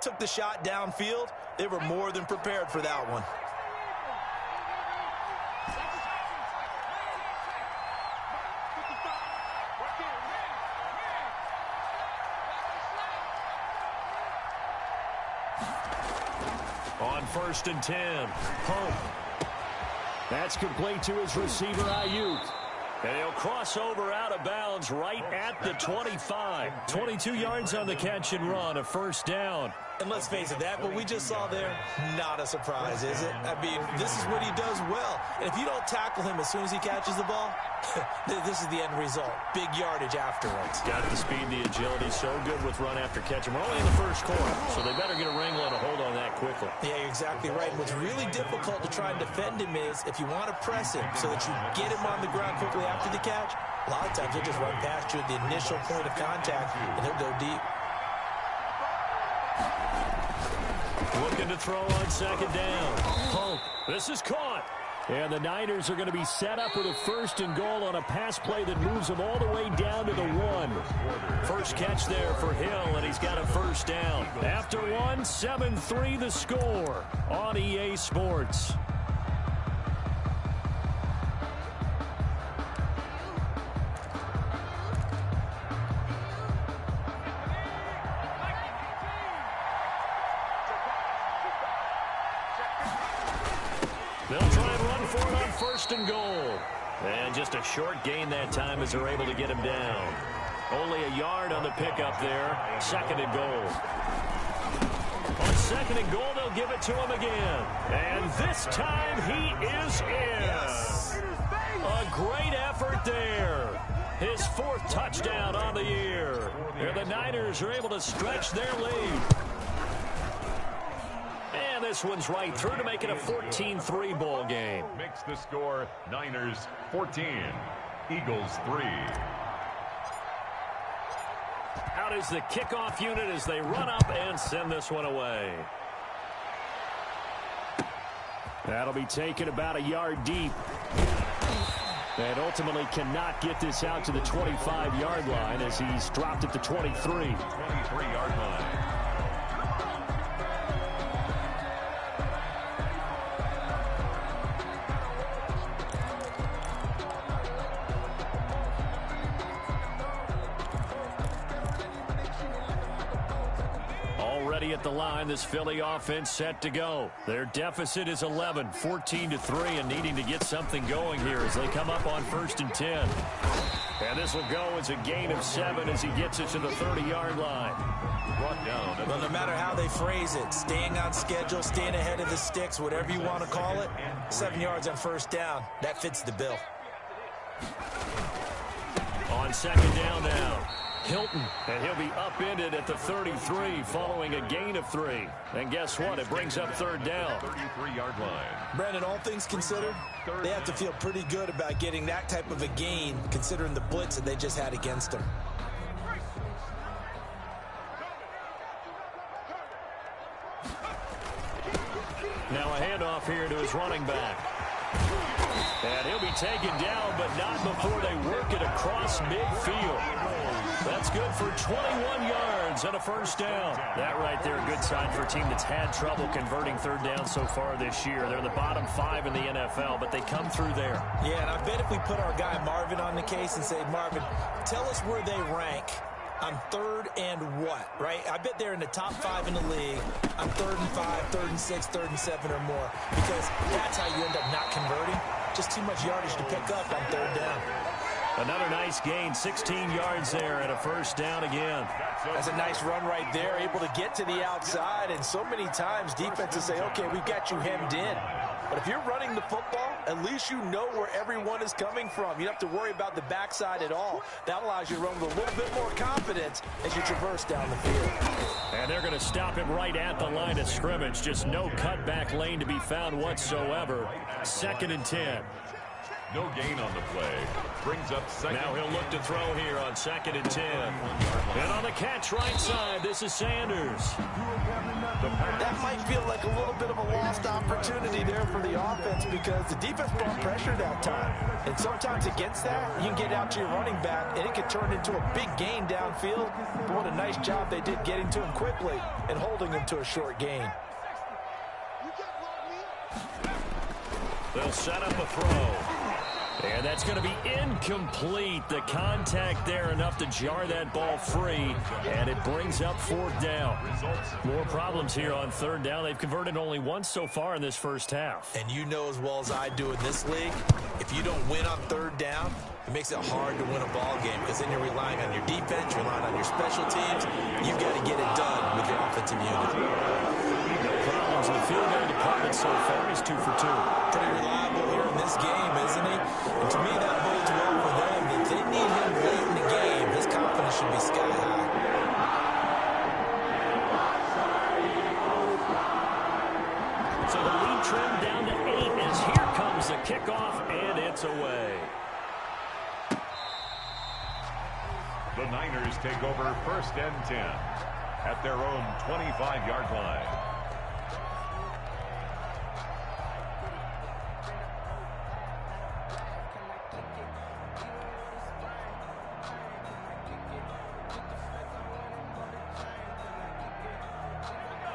took the shot downfield, they were more than prepared for that one. On 1st and 10, Pope. That's complete to his receiver, Ayuk. And he'll cross over out of bounds right at the 25. 22 yards on the catch and run, a first down. And let's face it, that what we just saw there, not a surprise, is it? I mean, this is what he does well. And if you don't tackle him as soon as he catches the ball, this is the end result. Big yardage afterwards. Got the speed, the agility, so good with run after catch. And we're only in the first quarter, so they better get a wrangle and a hold on that quickly. Yeah, you're exactly right. And what's really difficult to try and defend him is if you want to press him so that you get him on the ground quickly after the catch, a lot of times he'll just run past you at the initial point of contact, and he'll go deep. Looking to throw on 2nd down. Pope. This is caught. And the Niners are going to be set up with a 1st and goal on a pass play that moves them all the way down to the 1. First catch there for Hill, and he's got a first down. After 1, 7-3 the score on EA Sports. They'll try and run for it on 1st and goal. And just a short gain that time as they're able to get him down. Only a yard on the pickup there. 2nd and goal. On 2nd and goal, they'll give it to him again. And this time he is in. Yes. A great effort there. His 4th touchdown on the year. And the Niners are able to stretch their lead. And this one's right through to make it a 14-3 ball game. Makes the score Niners 14, Eagles 3. Out is the kickoff unit as they run up and send this one away. That'll be taken about a yard deep. And ultimately cannot get this out to the 25-yard line as he's dropped at the 23. 23-yard line. At the line, this Philly offense set to go. Their deficit is 11, 14-3, and needing to get something going here as they come up on 1st and 10. And this will go as a gain of 7 as he gets it to the 30-yard line. Brought down. Well, no matter how they phrase it, staying on schedule, staying ahead of the sticks, whatever you want to call it, 7 yards on 1st down, that fits the bill. On 2nd down now. Hilton, and he'll be upended at the 33 following a gain of 3. And guess what? It brings up 3rd down. 33-yard line. Brandon, all things considered, they have to feel pretty good about getting that type of a gain considering the blitz that they just had against them. Now a handoff here to his running back. And he'll be taken down, but not before they work it across midfield. That's good for 21 yards and a first down. That right there, a good sign for a team that's had trouble converting 3rd down so far this year. They're the bottom 5 in the NFL, but they come through there. Yeah, and I bet if we put our guy Marvin on the case and say, Marvin, tell us where they rank on 3rd and what, right? I bet they're in the top 5 in the league on 3rd and 5, 3rd and 6, 3rd and 7 or more, because that's how you end up not converting. Just too much yardage to pick up on 3rd down. Another nice gain, 16 yards there and a first down again. That's a nice run right there, able to get to the outside, and so many times defenses say, okay, we've got you hemmed in. But if you're running the football, at least you know where everyone is coming from. You don't have to worry about the backside at all. That allows you to run with a little bit more confidence as you traverse down the field. And they're going to stop him right at the line of scrimmage. Just no cutback lane to be found whatsoever. 2nd and 10. No gain on the play. Brings up 2nd. Now he'll look to throw here on 2nd and 10. And on the catch right side, this is Sanders. That might feel like a little bit of a lost opportunity there for the offense because the defense brought pressure that time. And sometimes against that, you can get out to your running back, and it can turn into a big gain downfield. But what a nice job they did getting to him quickly and holding him to a short gain. They'll set up a throw. And that's going to be incomplete. The contact there enough to jar that ball free, and it brings up fourth down. More problems here on third down. They've converted only once so far in this first half. And you know as well as I do in this league, if you don't win on third down, it makes it hard to win a ball game because then you're relying on your defense, you're relying on your special teams. You've got to get it done with your offensive unit. No problems in the field goal department so far. He's 2 for 2. Pretty reliable here in this game, isn't he? And to me, that bodes well for them. If they need him late in the game, his confidence should be sky high. So the lead trimmed down to 8 as here comes the kickoff, and it's away. The Niners take over 1st and 10 at their own 25-yard line.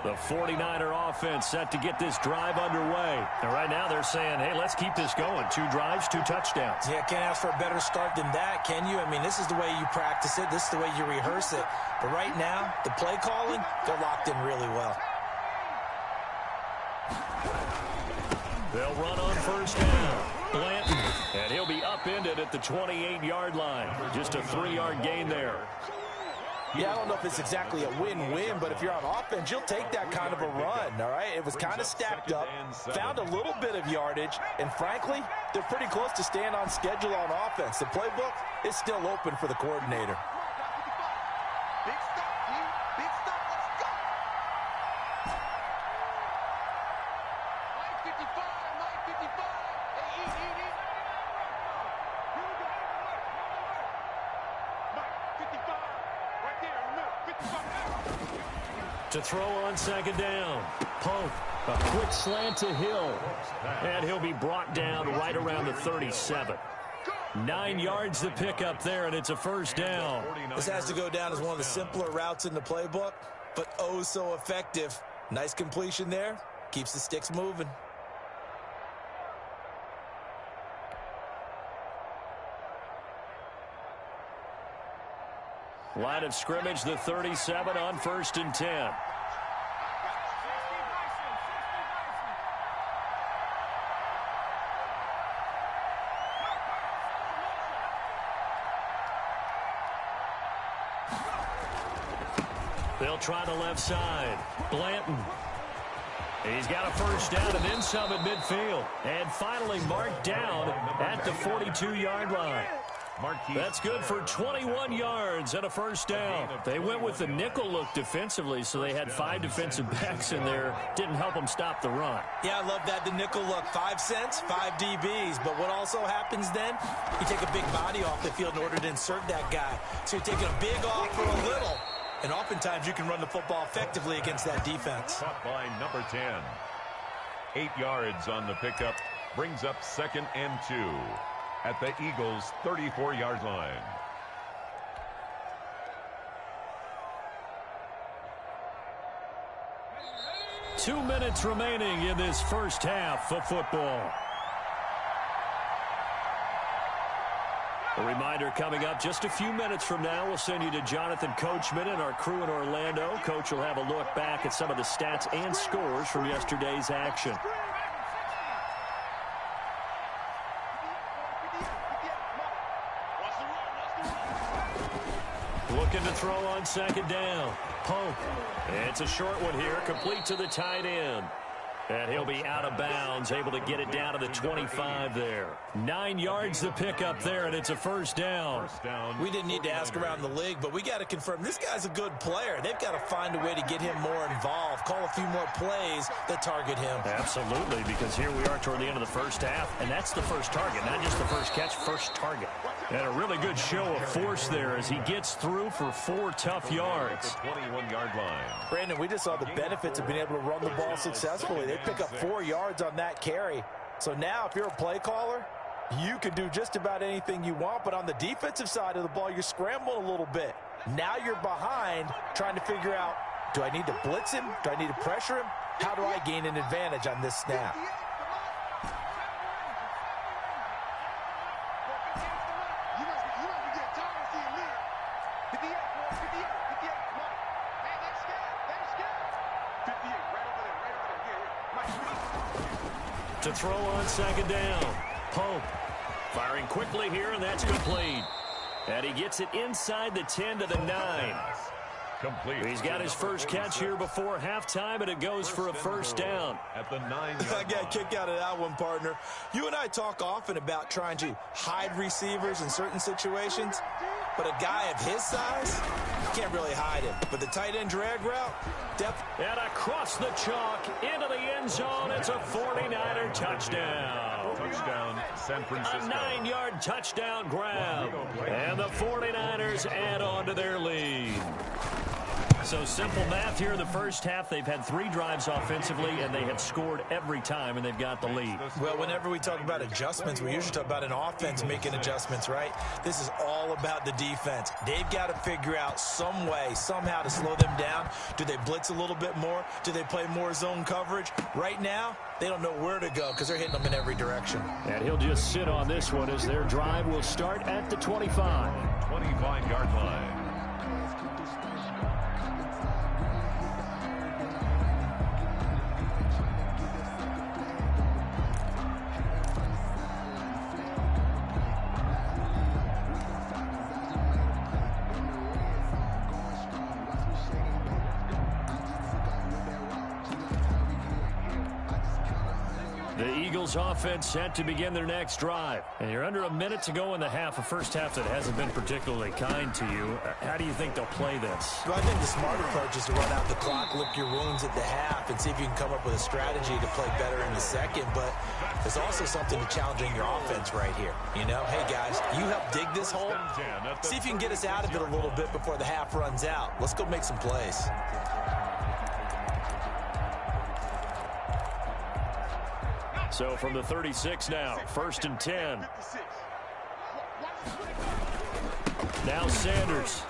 The 49er offense set to get this drive underway. And right now they're saying, hey, let's keep this going. 2 drives, 2 touchdowns. Yeah, can't ask for a better start than that, can you? I mean, this is the way you practice it. This is the way you rehearse it. But right now, the play calling, they're locked in really well. They'll run on first down. Blanton, and he'll be upended at the 28-yard line. Just a 3-yard gain there. Yeah, I don't know if it's exactly a win-win, but if you're on offense, you'll take that kind of a run, all right? It was kind of stacked up, found a little bit of yardage, and frankly, they're pretty close to staying on schedule on offense. The playbook is still open for the coordinator. Big stop, big stop, let's go! Mike 55, Mike 55, hey, eat. Here we go, Mike 55. To throw on second down. Pope, a quick slant to Hill. And he'll be brought down right around the 37. 9 yards to pick up there, and it's a first down. This has to go down as one of the simpler routes in the playbook, but oh so effective. Nice completion there. Keeps the sticks moving. Line of scrimmage, the 37 on 1st and 10. They'll try the left side. Blanton. He's got a first down and then some at midfield. And finally marked down at the 42-yard line. That's good for 21 yards and a first down. They went with the nickel look defensively, so they had 5 defensive backs in there. Didn't help them stop the run. Yeah, I love that, the nickel look. 5 cents, 5 DBs. But what also happens then, you take a big body off the field in order to insert that guy. So you're taking a big off for a little. And oftentimes you can run the football effectively against that defense. Caught by number 10. 8 yards on the pickup. Brings up 2nd and 2. At the Eagles' 34-yard line. Two minutes remaining in this first half of football. A reminder coming up just a few minutes from now. We'll send you to Jonathan Coachman and our crew in Orlando. Coach will have a look back at some of the stats and scores from yesterday's action. Looking to throw on second down. Pope. It's a short one here, complete to the tight end. And he'll be out of bounds, able to get it down to the 25 there. 9 yards to pick up there, and it's a first down. We didn't need to ask around the league, but we got to confirm this guy's a good player. They've got to find a way to get him more involved, call a few more plays that target him. Absolutely, because here we are toward the end of the first half, and that's the first target, not just the first catch, first target. And a really good show of force there as he gets through for 4 tough yards. The 21-yard line. Brandon, we just saw the benefits of being able to run the ball successfully. They pick up 4 yards on that carry. So now if you're a play caller, you can do just about anything you want. But on the defensive side of the ball, you're scrambling a little bit. Now you're behind trying to figure out, do I need to blitz him? Do I need to pressure him? How do I gain an advantage on this snap? To throw on second down. Pope firing quickly here, and that's complete. And he gets it inside the 10 to the 9. Complete. He's got his first catch here before halftime, and it goes for a first down. At the 9-yard I got a kick out of that one, partner. You and I talk often about trying to hide receivers in certain situations, but a guy of his size, you can't really hide him. But the tight end drag route, and across the chalk into the end zone, it's a 49er touchdown. Touchdown, San Francisco. A 9-yard touchdown grab. And the 49ers add on to their lead. So simple math here in the first half. They've had 3 drives offensively, and they have scored every time, and they've got the lead. Well, whenever we talk about adjustments, we usually talk about an offense making adjustments, right? This is all about the defense. They've got to figure out some way, somehow to slow them down. Do they blitz a little bit more? Do they play more zone coverage? Right now, they don't know where to go because they're hitting them in every direction. And he'll just sit on this one as their drive will start at the 25. 25-yard line. Offense set to begin their next drive. And you're under a minute to go in the half, a first half that hasn't been particularly kind to you. How do you think they'll play this? Well, I think the smart approach is to run out the clock, lick your wounds at the half, and see if you can come up with a strategy to play better in the second. But there's also something to challenging your offense right here. You know, hey, guys, you help dig this hole. See if you can get us out of it a little bit before the half runs out. Let's go make some plays. So from the 36 now, 1st and 10. Now Sanders.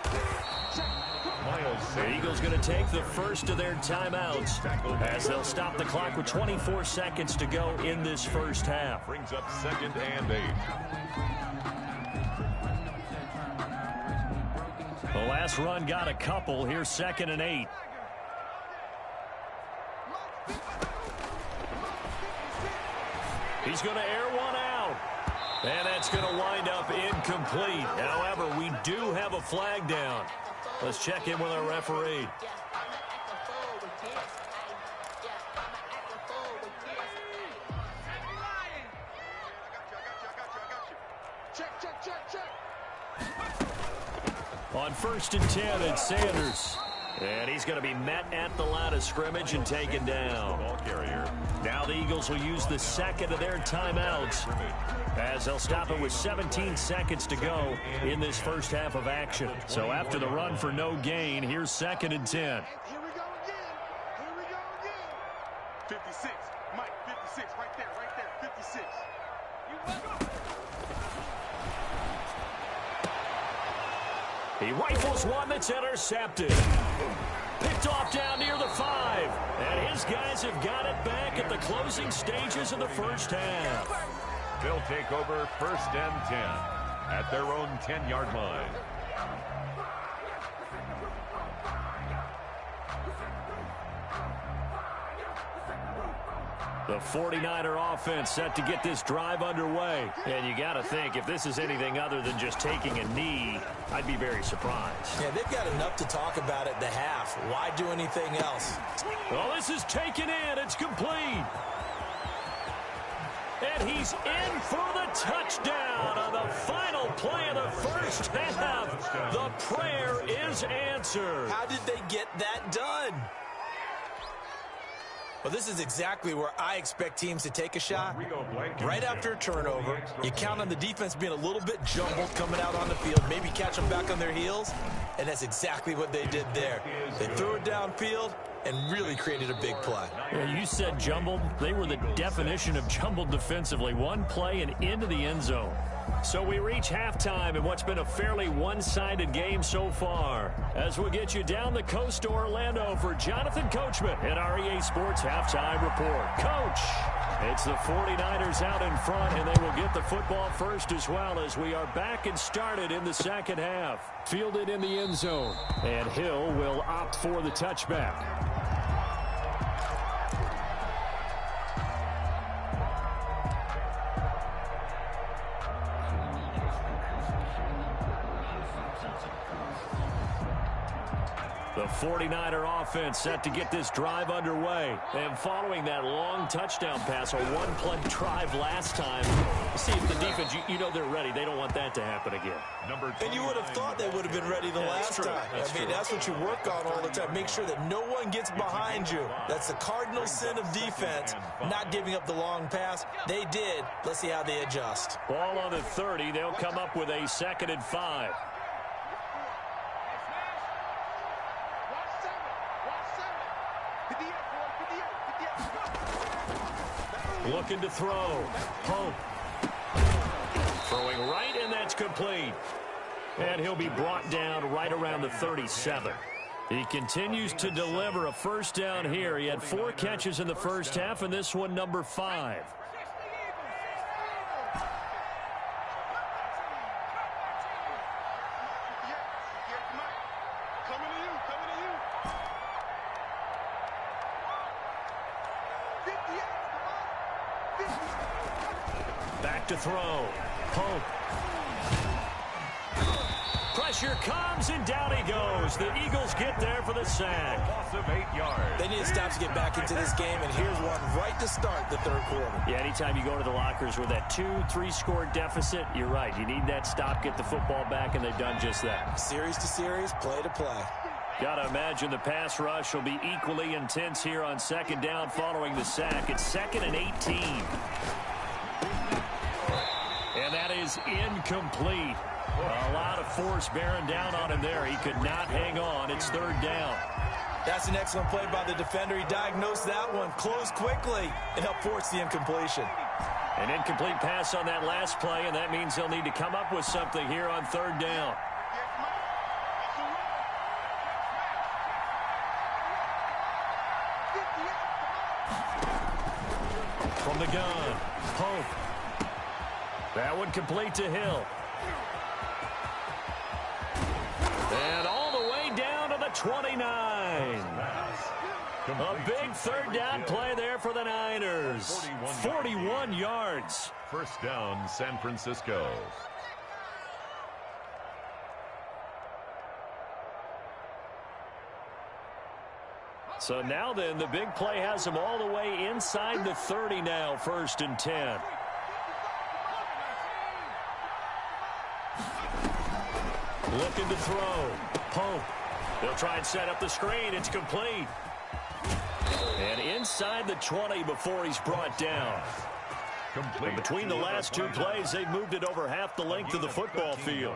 The Eagles going to take the first of their timeouts as they'll stop the clock with 24 seconds to go in this first half. Brings up 2nd and 8. The last run got a couple. Here's 2nd and 8. He's going to air one out. And that's going to wind up incomplete. However, we do have a flag down. Let's check in with our referee. On 1st and 10, it's Sanders. And he's going to be met at the line of scrimmage and taken down. Ball carrier. Now the Eagles will use the second of their timeouts as they'll stop it with 17 seconds to go in this first half of action. So after the run for no gain, here's 2nd and 10. Here we go again. Here we go again. 56. Mike, 56. Right there. 56. He rifles one that's intercepted. Picked off down near the 5. And his guys have got it back at the closing stages of the first half. They'll take over 1st and 10 at their own 10-yard line. The 49er offense set to get this drive underway. And you got to think, if this is anything other than just taking a knee, I'd be very surprised. Yeah, they've got enough to talk about at the half. Why do anything else? Well, this is taken in. It's complete. And he's in for the touchdown on the final play of the first half. The prayer is answered. How did they get that done? Well, this is exactly where I expect teams to take a shot. Right after a turnover, you count on the defense being a little bit jumbled coming out on the field, maybe catch them back on their heels, and that's exactly what they did there. They threw it downfield and really created a big play. Yeah, you said jumbled. They were the definition of jumbled defensively. One play and into the end zone. So we reach halftime in what's been a fairly one-sided game so far. As we get you down the coast to Orlando for Jonathan Coachman in our EA Sports Halftime Report. Coach, it's the 49ers out in front, and they will get the football first as well as we are back and started in the second half. Fielded in the end zone, and Hill will opt for the touchback. The 49er offense set to get this drive underway. And following that long touchdown pass, a one-play drive last time, see if the defense, you know they're ready. They don't want that to happen again. And you would have thought they would have been ready the last time. That's what you work on all the time. Make sure that no one gets behind you. That's the cardinal sin of defense, not giving up the long pass. They did. Let's see how they adjust. Ball on the 30. They'll come up with a 2nd and 5. Looking to throw. Pope. Throwing right, and that's complete. And he'll be brought down right around the 37. He continues to deliver a first down here. He had 4 catches in the first half, and this one number 5. Back to throw. Pope. Pressure comes, and down he goes. The Eagles get there for the sack. Loss of 8 yards. They need to stop to get back into this game, and here's one right to start the third quarter. Yeah, anytime you go to the lockers with that 2-3 score deficit, you're right. You need that stop, get the football back, and they've done just that. Series to series, play to play. Got to imagine the pass rush will be equally intense here on second down following the sack. It's 2nd and 18. And that is incomplete. A lot of force bearing down on him there. He could not hang on. It's 3rd down. That's an excellent play by the defender. He diagnosed that one, closed quickly, and helped force the incompletion. An incomplete pass on that last play, and that means they'll need to come up with something here on 3rd down. From the gun, Pope. That one complete to Hill. And all the way down to the 29. A big 3rd down play there for the Niners. 41 yards. First down, San Francisco. So now then, the big play has them all the way inside the 30 now, 1st and 10. Looking to throw. Pope. They'll try and set up the screen. It's complete. And inside the 20 before he's brought down. And between the last 2 plays, they've moved it over half the length of the football field.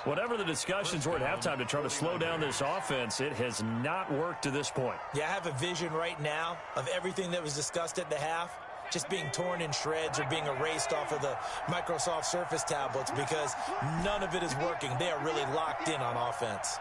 Whatever the discussions were at halftime to try to slow down this offense, it has not worked to this point. Yeah, I have a vision right now of everything that was discussed at the half just being torn in shreds or being erased off of the Microsoft Surface tablets because none of it is working. They are really locked in on offense.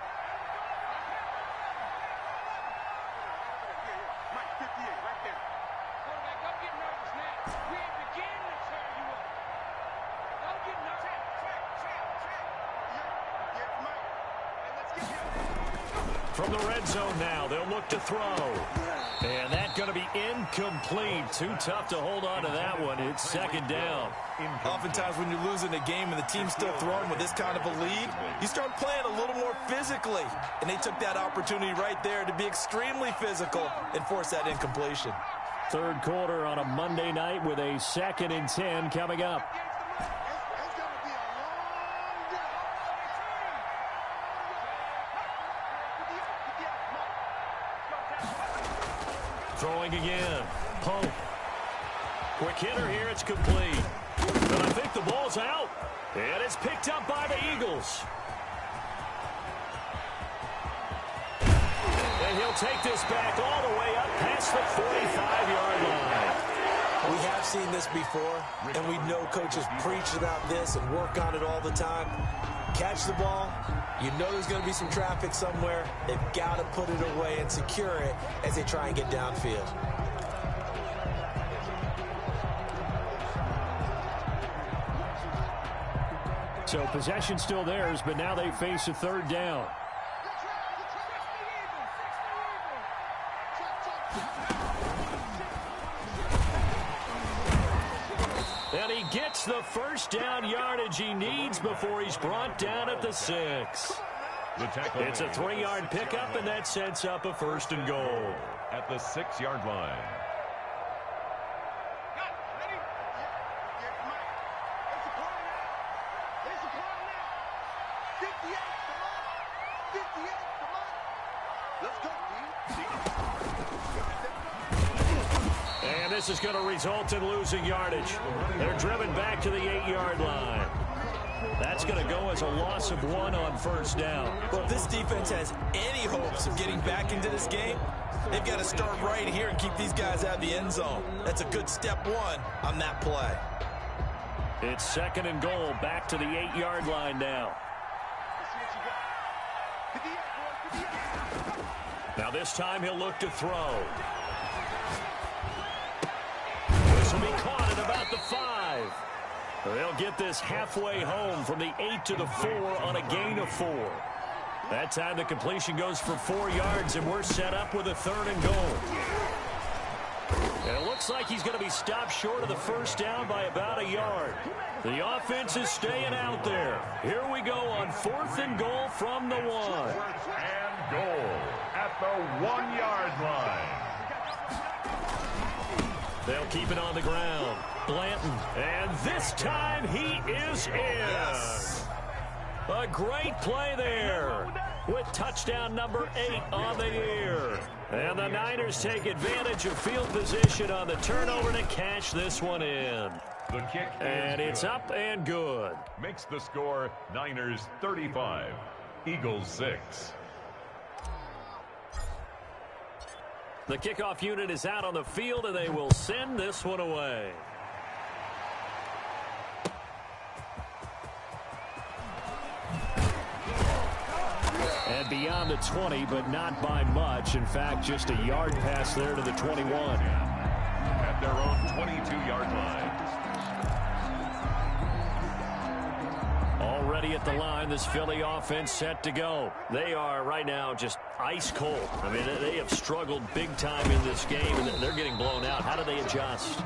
From the red zone now, they'll look to throw. And that's going to be incomplete. Too tough to hold on to that one. It's 2nd down. Oftentimes when you're losing a game and the team's still throwing with this kind of a lead, you start playing a little more physically. And they took that opportunity right there to be extremely physical and force that incompletion. 3rd quarter on a Monday night with a 2nd and 10 coming up. Throwing again. Pope. Quick hitter here. It's complete. But I think the ball's out. And it's picked up by the Eagles. And he'll take this back all the way up past the 45-yard line. We have seen this before, and we know coaches preach about this and work on it all the time. Catch the ball. You know there's going to be some traffic somewhere. They've got to put it away and secure it as they try and get downfield. So possession still theirs, but now they face a third down. And he gets the first down yardage he needs before he's brought down at the 6. It's a 3-yard pickup, and that sets up a 1st and goal. At the 6-yard line. And this is going to result in losing yardage. They're driven back to the 8-yard line. That's going to go as a loss of 1 on 1st down. Well, if this defense has any hopes of getting back into this game, they've got to start right here and keep these guys out of the end zone. That's a good step 1 on that play. It's 2nd and goal, back to the 8-yard line now. Now this time he'll look to throw. This will be caught at about the 5. They'll get this halfway home from the 8 to the 4 on a gain of 4. That time the completion goes for 4 yards, and we're set up with a 3rd and goal. And it looks like he's going to be stopped short of the 1st down by about a yard. The offense is staying out there. Here we go on 4th and goal from the 1. 4th and goal at the 1-yard line. They'll keep it on the ground. Blanton. And this time he is in. Yes. A great play there with touchdown number 8 on the year. And the Niners take advantage of field position on the turnover to cash this one in. The kick and it's good. up and good. Makes the score Niners 35, Eagles 6. The kickoff unit is out on the field, and they will send this one away. And beyond the 20, but not by much. In fact, just a yard pass there to the 21. At their own 22-yard line. Already at the line, this Philly offense set to go. They are right now just ice cold. I mean, they have struggled big time in this game, and they're getting blown out. How do they adjust?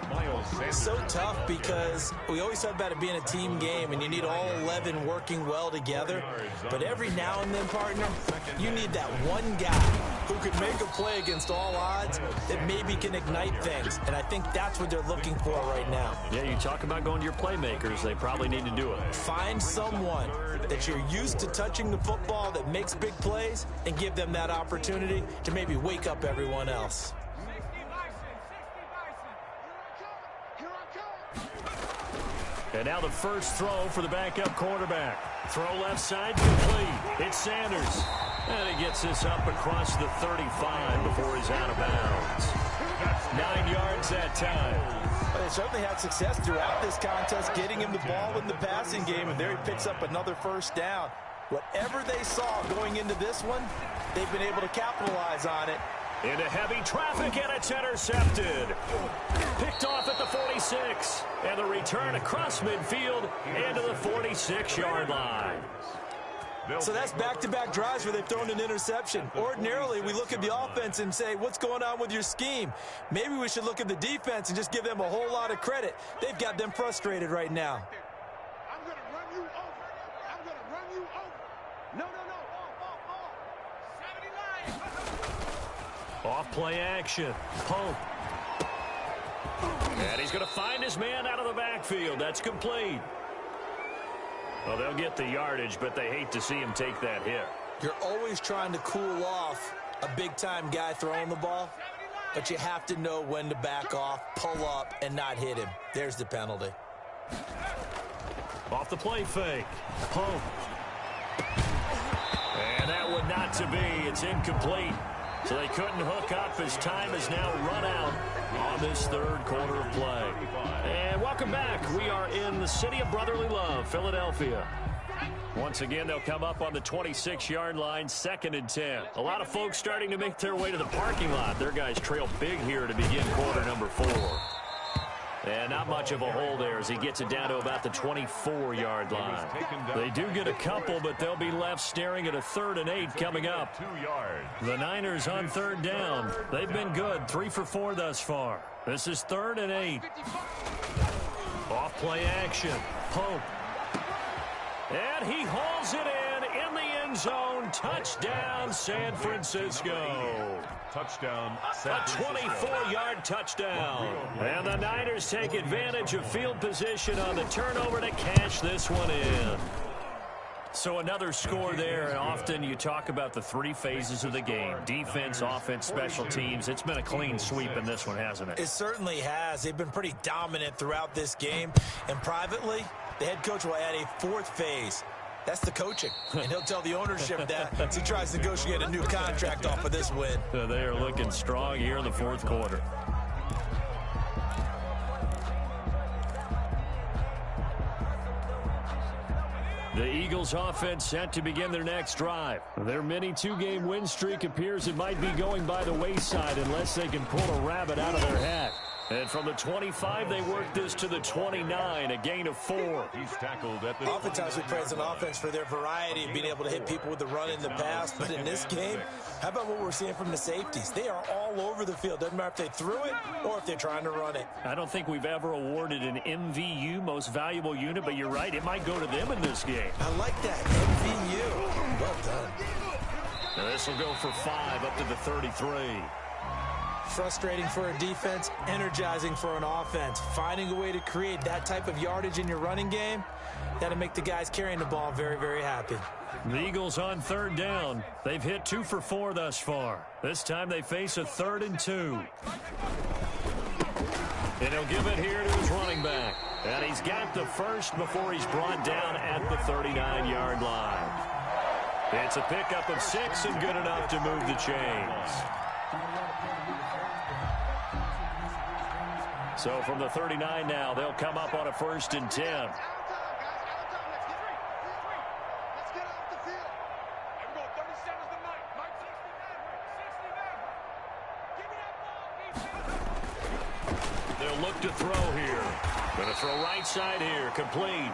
It's so tough because we always talk about it being a team game, and you need all 11 working well together. But every now and then, partner, you need that one guy who could make a play against all odds that maybe can ignite things. And I think that's what they're looking for right now. Yeah, you talk about going to your playmakers. They probably need to do it. Find someone that you're used to touching the football that makes big plays and give them that opportunity to maybe wake up everyone else. And now the first throw for the backup quarterback. Throw left side, complete. It's Sanders. And he gets this up across the 35 before he's out of bounds. 9 yards that time. They certainly had success throughout this contest, getting him the ball in the passing game, and there he picks up another first down. Whatever they saw going into this one, they've been able to capitalize on it. Into heavy traffic, and it's intercepted. Picked off at the 46. And the return across midfield into the 46-yard line. So that's back-to-back drives where they've thrown an interception. Ordinarily, we look at the offense and say, what's going on with your scheme? Maybe we should look at the defense and just give them a whole lot of credit. They've got them frustrated right now. I'm going to run you over. I'm going to run you over. No. Off. 79. Off play action. Pope. And he's going to find his man out of the backfield. That's complete. Well, they'll get the yardage, but they hate to see him take that hit. You're always trying to cool off a big-time guy throwing the ball. but you have to know when to back off, pull up, and not hit him. There's the penalty. Off the play fake. Pope. And that one not to be. It's incomplete. So they couldn't hook up as time has now run out on this third quarter of play. And welcome back. We are in the city of brotherly love, Philadelphia. Once again, they'll come up on the 26-yard line, 2nd and 10. A lot of folks starting to make their way to the parking lot. Their guys trail big here to begin quarter number 4. And not much of a hole there as he gets it down to about the 24-yard line. They do get a couple, but they'll be left staring at a 3rd and 8 coming up. The Niners on 3rd down. They've been good, 3 for 4 thus far. This is 3rd and 8. Off play action. Pope. And he hauls it in the end zone. Touchdown, San Francisco. Touchdown, a 24-yard touchdown. And the Niners take advantage of field position on the turnover to cash this one in. So another score there, and often you talk about the 3 phases of the game. Defense, offense, special teams. It's been a clean sweep in this one, hasn't it? It certainly has. They've been pretty dominant throughout this game. And privately, the head coach will add a 4th phase. That's the coaching. And he'll tell the ownership that as he tries to negotiate a new contract off of this win. They are looking strong here in the 4th quarter. The Eagles offense set to begin their next drive. Their mini 2-game win streak appears it might be going by the wayside unless they can pull a rabbit out of their hat. And from the 25, they work this to the 29, a gain of 4. He's tackled at the... Oftentimes we praise an offense for their variety of being able to hit people with the run in the pass. But in this game, how about what we're seeing from the safeties? They are all over the field. Doesn't matter if they threw it or if they're trying to run it. I don't think we've ever awarded an MVU, most valuable unit, but you're right. It might go to them in this game. I like that. MVU. Well done. Now this will go for 5 up to the 33. Frustrating for a defense, energizing for an offense. Finding a way to create that type of yardage in your running game, that'll make the guys carrying the ball very, very happy. The Eagles on 3rd down. They've hit 2 for 4 thus far. This time they face a 3rd and 2. And he'll give it here to his running back. And he's got the first before he's brought down at the 39-yard line. It's a pickup of 6 and good enough to move the chains. So from the 39 now, they'll come up on a 1st and 10. They'll look to throw here. Going to throw right side here, complete.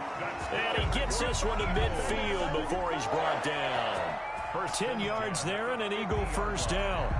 And he gets this one to midfield before he's brought down. For 10 yards there and an Eagle 1st down.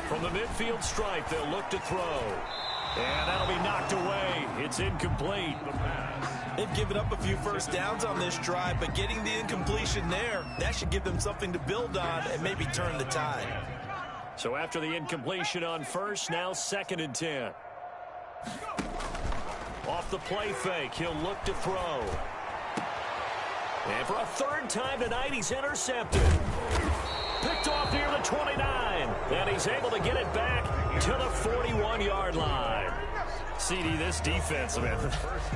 From the midfield stripe, they'll look to throw. And that'll be knocked away. It's incomplete. They've given up a few 1st downs on this drive, but getting the incompletion there, that should give them something to build on and maybe turn the tide. So after the incompletion on 1st, now 2nd and 10. Off the play fake, he'll look to throw. And for a 3rd time tonight, he's intercepted. Picked off near the 29. And he's able to get it back to the 41-yard line. CD, this defense, man,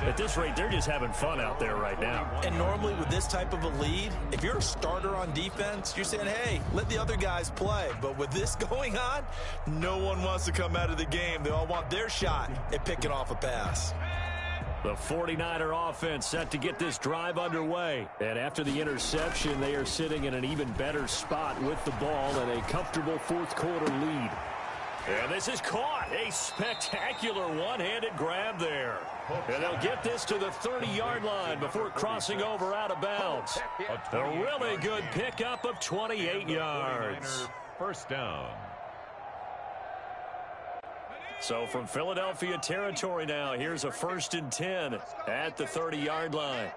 at this rate, they're just having fun out there right now. And normally with this type of a lead, if you're a starter on defense, you're saying, hey, let the other guys play. But with this going on, no one wants to come out of the game. They all want their shot at picking off a pass. The 49er offense set to get this drive underway. And after the interception, they are sitting in an even better spot with the ball and a comfortable 4th quarter lead. And this is caught. A spectacular one-handed grab there. And they'll get this to the 30-yard line before crossing over out of bounds. A really good pickup of 28 yards. First down. So from Philadelphia territory now, here's a 1st and 10 at the 30-yard line.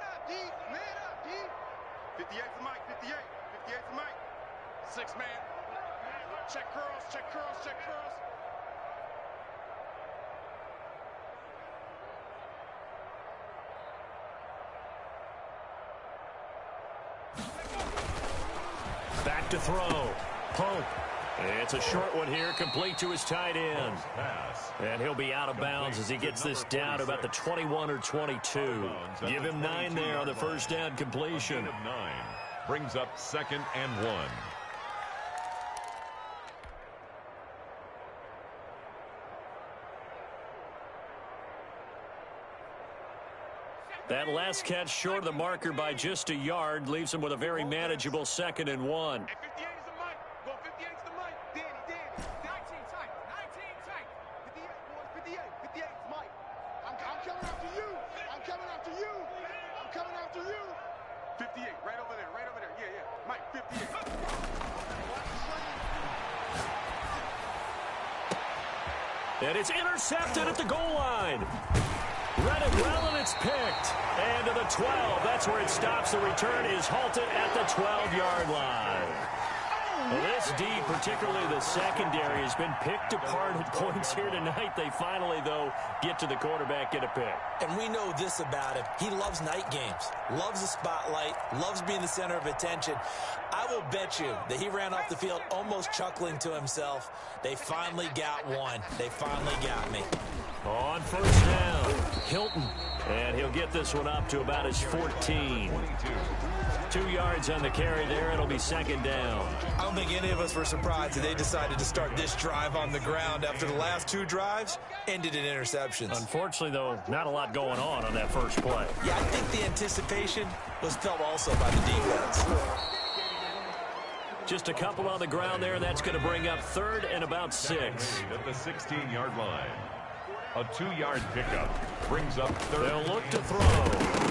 58 for Mike, 58. 58 for Mike. 6 man. Check curls, check curls, check curls. Back to throw. Pope. It's a short one here, complete to his tight end. And he'll be out of bounds as he gets this down to about the 21 or 22. Give him 9 there on the first down completion. 9 brings up 2nd and 1. That last catch short of the marker by just a yard leaves him with a very manageable 2nd and 1. Hey, 58 is the Mike. Go 58 is the Mike. Danny. 19 tight. 19 tight. 58, boys. 58. 58 is Mike. I'm coming after you. I'm coming after you. I'm coming after you. 58. Right over there. Right over there. Yeah. Mike, 58. And it's intercepted at the goal line. Read it well, and it's picked. And to the 12. That's where it stops. The return is halted at the 12-yard line. Well, this D, particularly the secondary, has been picked apart at points here tonight. They finally, though, get to the quarterback, get a pick. And we know this about him. He loves night games, loves the spotlight, loves being the center of attention. I will bet you that he ran off the field almost chuckling to himself. They finally got one. They finally got me. On first down, Hilton. And he'll get this one up to about his 14. 2 yards on the carry there. It'll be 2nd down. I don't think any of us were surprised that they decided to start this drive on the ground after the last 2 drives ended in interceptions. Unfortunately, though, not a lot going on that first play. Yeah, I think the anticipation was felt also by the defense. Just a couple on the ground there, and that's going to bring up 3rd and about 6. At the 16-yard line. A 2-yard pickup brings up 3rd. They'll look to throw.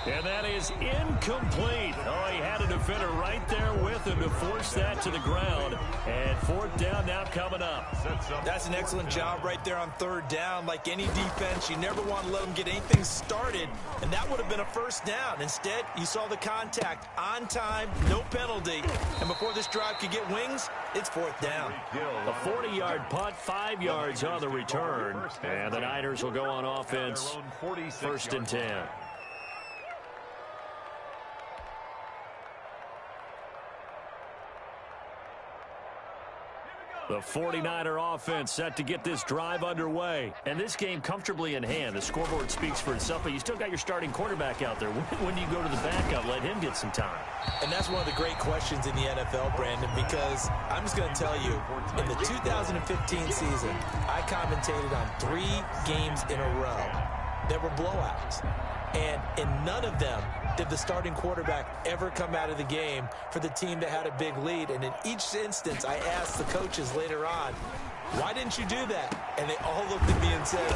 And that is incomplete. Oh, he had a defender right there with him to force that to the ground. And 4th down now coming up. That's an excellent job right there on 3rd down. Like any defense, you never want to let them get anything started. And that would have been a 1st down. Instead, you saw the contact on time, no penalty. And before this drive could get wings, it's 4th down. A 40-yard punt, 5 yards on the return. And the Niners will go on offense, 1st and 10. The 49er offense set to get this drive underway. And this game comfortably in hand. The scoreboard speaks for itself, but you still got your starting quarterback out there. When do you go to the backup, let him get some time? And that's one of the great questions in the NFL, Brandon, because I'm just going to tell you, in the 2015 season, I commentated on 3 games in a row. There were blowouts. And in none of them did the starting quarterback ever come out of the game for the team that had a big lead. And in each instance, I asked the coaches later on, why didn't you do that? And they all looked at me and said,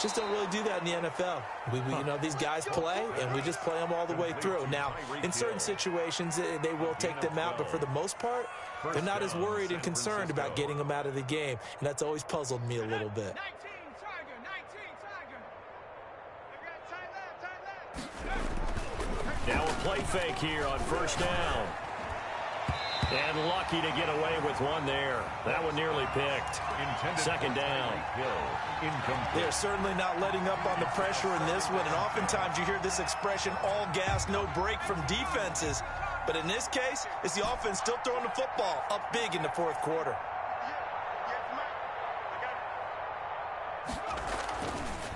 just don't really do that in the NFL. You know, these guys play, and we just play them all the way through. Now, in certain situations, they will take them out, but for the most part, they're not as worried and concerned about getting them out of the game. And that's always puzzled me a little bit. Now a play fake here on 1st down. And lucky to get away with one there. That one nearly picked. 2nd down. They're certainly not letting up on the pressure in this one. And oftentimes you hear this expression, all gas, no break from defenses. But in this case, it's the offense still throwing the football up big in the 4th quarter.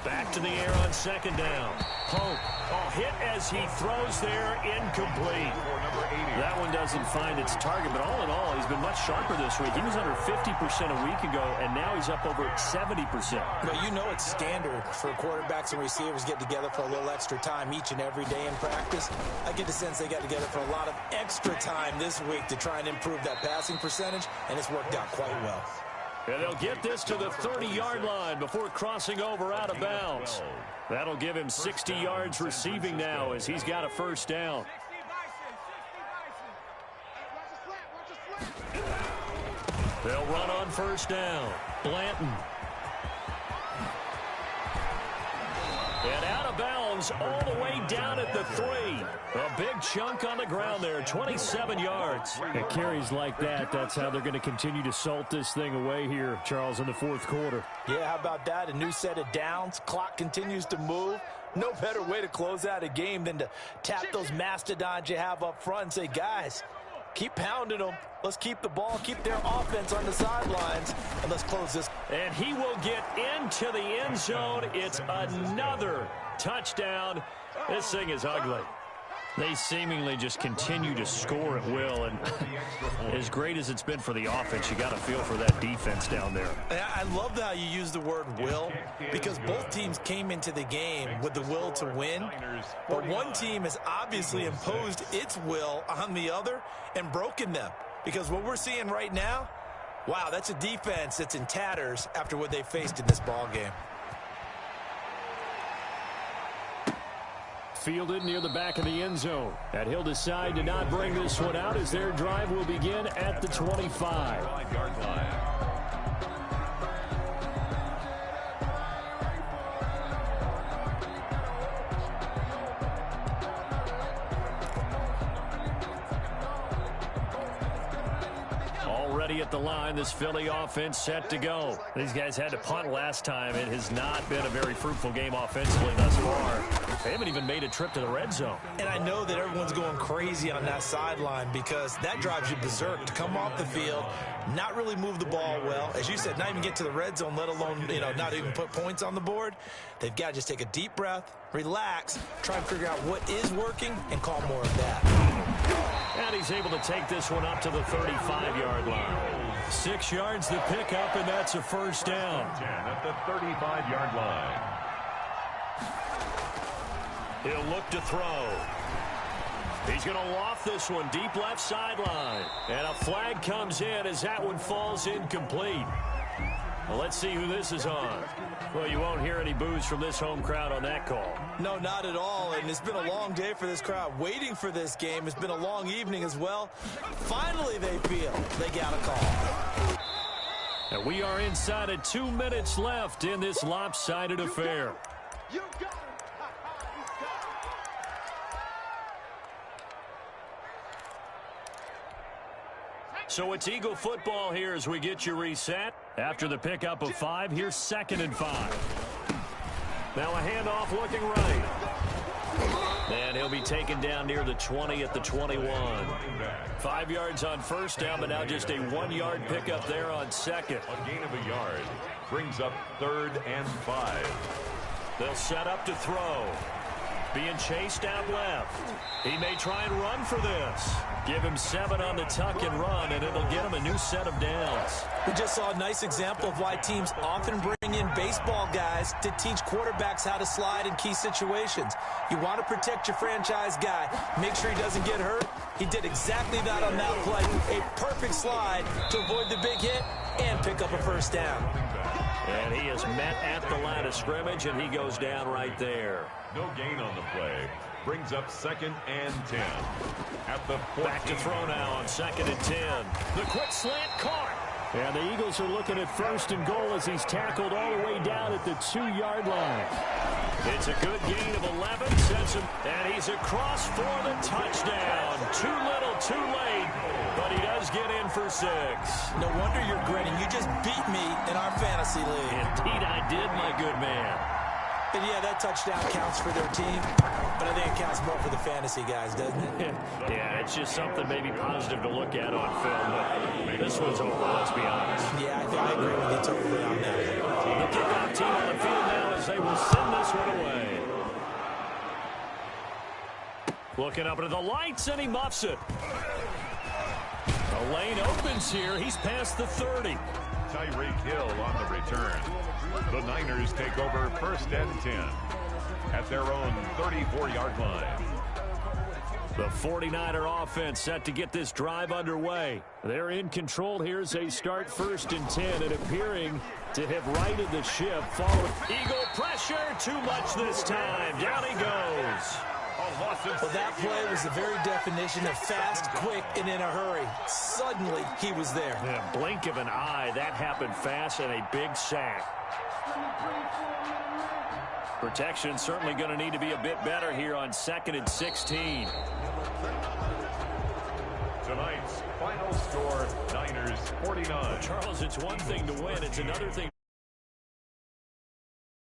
Back to the air on 2nd down. Pope. Oh, hit as he throws there, incomplete. That one doesn't find its target, but all in all, he's been much sharper this week. He was under 50% a week ago, and now he's up over 70%. But you know it's standard for quarterbacks and receivers get together for a little extra time each and every day in practice. I get the sense they got together for a lot of extra time this week to try and improve that passing percentage, and it's worked out quite well. And they'll get this to the 30-yard line before crossing over out of bounds. That'll give him 60 yards receiving now as he's got a first down. They'll run on first down. Blanton. And out of bounds all the way down at the 3. A big chunk on the ground there, 27 yards. At carries like that, that's how they're going to continue to salt this thing away here, Charles, in the fourth quarter. Yeah, how about that? A new set of downs. Clock continues to move. No better way to close out a game than to tap those mastodons you have up front and say, guys, keep pounding them. Let's keep the ball, keep their offense on the sidelines, and let's close this. And he will get into the end zone. It's another touchdown. This thing is ugly. They seemingly just continue to score at will, and as great as it's been for the offense, you got to feel for that defense down there. I love how you use the word will, because both teams came into the game with the will to win, but one team has obviously imposed its will on the other and broken them, because what we're seeing right now, wow, that's a defense that's in tatters after what they faced in this ball game. Fielded near the back of the end zone. And he'll decide to not bring this one out as their drive will begin at the 25. 5-yard line. Already at the line, this Philly offense set to go. These guys had to punt last time. It has not been a very fruitful game offensively thus far. They haven't even made a trip to the red zone. And I know that everyone's going crazy on that sideline because that drives you berserk to come off the field, not really move the ball well. As you said, not even get to the red zone, let alone, not even put points on the board. They've got to just take a deep breath, relax, try and figure out what is working, and call more of that. And he's able to take this one up to the 35-yard line. 6 yards to pick up, and that's a first down. 10 at the 35-yard line. He'll look to throw. He's going to loft this one deep left sideline. And a flag comes in as that one falls incomplete. Well, let's see who this is on. Well, you won't hear any boos from this home crowd on that call. No, not at all, and it's been a long day for this crowd waiting for this game. It's been a long evening as well. Finally, they feel they got a call. And we are inside of 2 minutes left in this lopsided affair. You got it. So it's Eagle football here as we get you reset. After the pickup of 5, here's 2nd and 5. Now a handoff looking right. And he'll be taken down near the 20 at the 21. 5 yards on first down, but now just a 1-yard pickup there on second. A gain of a yard brings up 3rd and 5. They'll set up to throw. Being chased out left. He may try and run for this. Give him 7 on the tuck and run, and it'll get him a new set of downs. We just saw a nice example of why teams often bring in baseball guys to teach quarterbacks how to slide in key situations. You want to protect your franchise guy. Make sure he doesn't get hurt. He did exactly that on that play. A perfect slide to avoid the big hit and pick up a first down. And he is met at the line of scrimmage, and he goes down right there. No gain on the play. Brings up 2nd and 10. At the 14. Back to throw now on 2nd and 10. The quick slant caught. And the Eagles are looking at 1st and goal as he's tackled all the way down at the 2-yard line. It's a good gain of 11. Sets him, and he's across for the touchdown. Too little, too late, but he does get in for 6. No wonder you're grinning. You just beat me in our fantasy league. Indeed I did, my good man. And yeah, that touchdown counts for their team, but I think it counts more for the fantasy guys, doesn't it? Yeah, it's just something maybe positive to look at on film, but this one's over, let's be honest. Yeah, I agree with you totally on that. The kickoff team on the field now as they will send this one away. Looking up into the lights, and he muffs it. The lane opens here. He's past the 30. Tyreek Hill on the return. The Niners take over 1st and 10 at their own 34-yard line. The 49er offense set to get this drive underway. They're in control here as they start 1st and 10 and appearing to have righted the ship. Following Eagle pressure, too much this time. Down he goes. Well, that play was the very definition of fast, quick, and in a hurry. Suddenly, he was there. In a blink of an eye, that happened fast and a big sack. Protection certainly going to need to be a bit better here on 2nd and 16. Tonight's final score, Niners 49. Charles, it's one thing to win. It's another thing.